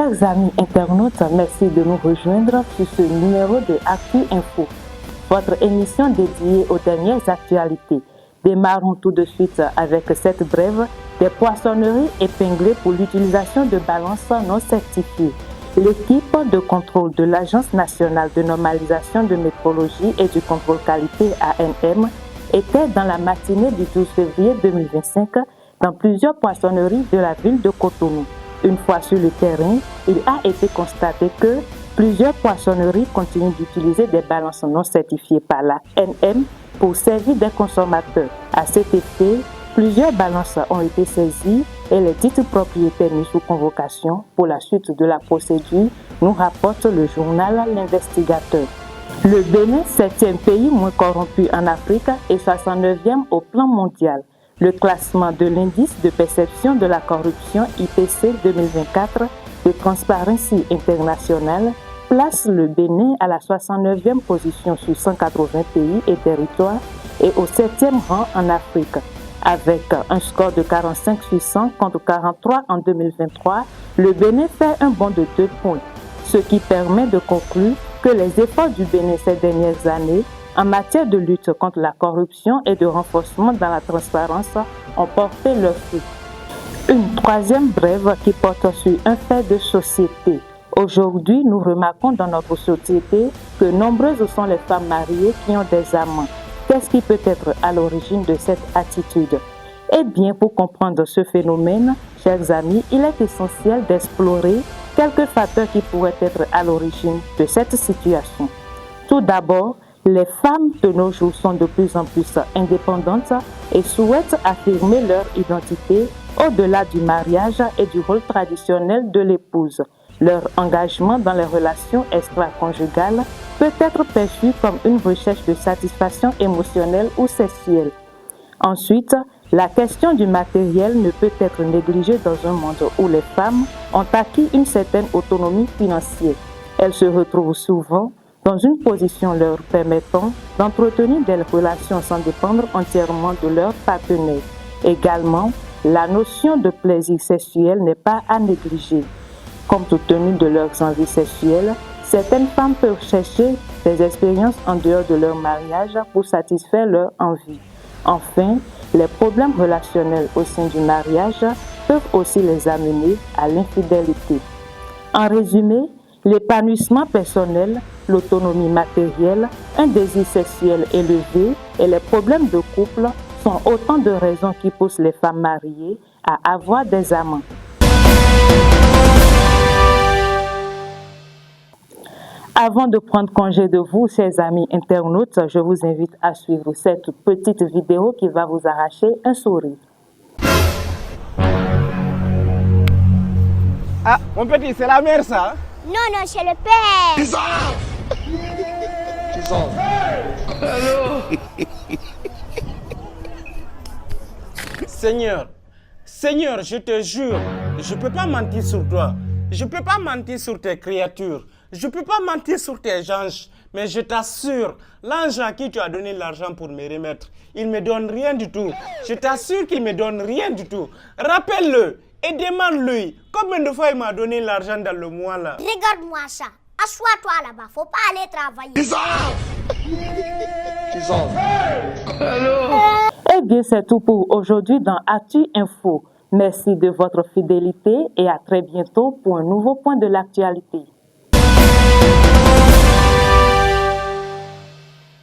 Chers amis internautes, merci de nous rejoindre sur ce numéro de Actu Info, votre émission dédiée aux dernières actualités. Démarrons tout de suite avec cette brève des poissonneries épinglées pour l'utilisation de balances non certifiées. L'équipe de contrôle de l'Agence nationale de normalisation de métrologie et du contrôle qualité ANM était dans la matinée du 12 février 2025 dans plusieurs poissonneries de la ville de Cotonou. Une fois sur le terrain, il a été constaté que plusieurs poissonneries continuent d'utiliser des balances non certifiées par la ANM pour servir des consommateurs. À cet effet, plusieurs balances ont été saisies et les dites propriétaires mis sous convocation pour la suite de la procédure, nous rapporte le journal L'Investigateur. Le Bénin, 7e pays moins corrompu en Afrique et 69e au plan mondial. Le classement de l'indice de perception de la corruption IPC 2024 de Transparency International place le Bénin à la 69e position sur 180 pays et territoires et au 7e rang en Afrique. Avec un score de 45 sur 100 contre 43 en 2023, le Bénin fait un bond de 2 points, ce qui permet de conclure que les efforts du Bénin ces dernières années en matière de lutte contre la corruption et de renforcement dans la transparence ont porté leurs fruits. Une troisième brève qui porte sur un fait de société. Aujourd'hui, nous remarquons dans notre société que nombreuses sont les femmes mariées qui ont des amants. Qu'est-ce qui peut être à l'origine de cette attitude? Eh bien, pour comprendre ce phénomène, chers amis, il est essentiel d'explorer quelques facteurs qui pourraient être à l'origine de cette situation. Tout d'abord, les femmes de nos jours sont de plus en plus indépendantes et souhaitent affirmer leur identité au-delà du mariage et du rôle traditionnel de l'épouse. Leur engagement dans les relations extra-conjugales peut être perçu comme une recherche de satisfaction émotionnelle ou sexuelle. Ensuite, la question du matériel ne peut être négligée dans un monde où les femmes ont acquis une certaine autonomie financière. Elles se retrouvent souvent dans une position leur permettant d'entretenir des relations sans dépendre entièrement de leur partenaire. Également, la notion de plaisir sexuel n'est pas à négliger. Compte tenu de leurs envies sexuelles, certaines femmes peuvent chercher des expériences en dehors de leur mariage pour satisfaire leurs envies. Enfin, les problèmes relationnels au sein du mariage peuvent aussi les amener à l'infidélité. En résumé, l'épanouissement personnel, l'autonomie matérielle, un désir sexuel élevé et les problèmes de couple sont autant de raisons qui poussent les femmes mariées à avoir des amants. Avant de prendre congé de vous, chers amis internautes, je vous invite à suivre cette petite vidéo qui va vous arracher un sourire. Ah, mon petit, c'est la mère, ça? Non, non, c'est le père. Tu sors. Seigneur, je te jure, je ne peux pas mentir sur toi. Je ne peux pas mentir sur tes créatures. Je ne peux pas mentir sur tes anges. Mais je t'assure, l'ange à qui tu as donné l'argent pour me remettre, il ne me donne rien du tout. Je t'assure qu'il ne me donne rien du tout. Rappelle-le et demande-lui combien de fois il m'a donné l'argent dans le mois là. Regarde-moi ça. Assois-toi là-bas. Faut pas aller travailler. Tu sors. Eh bien, c'est tout pour aujourd'hui dans Actu Info. Merci de votre fidélité et à très bientôt pour un nouveau point de l'actualité.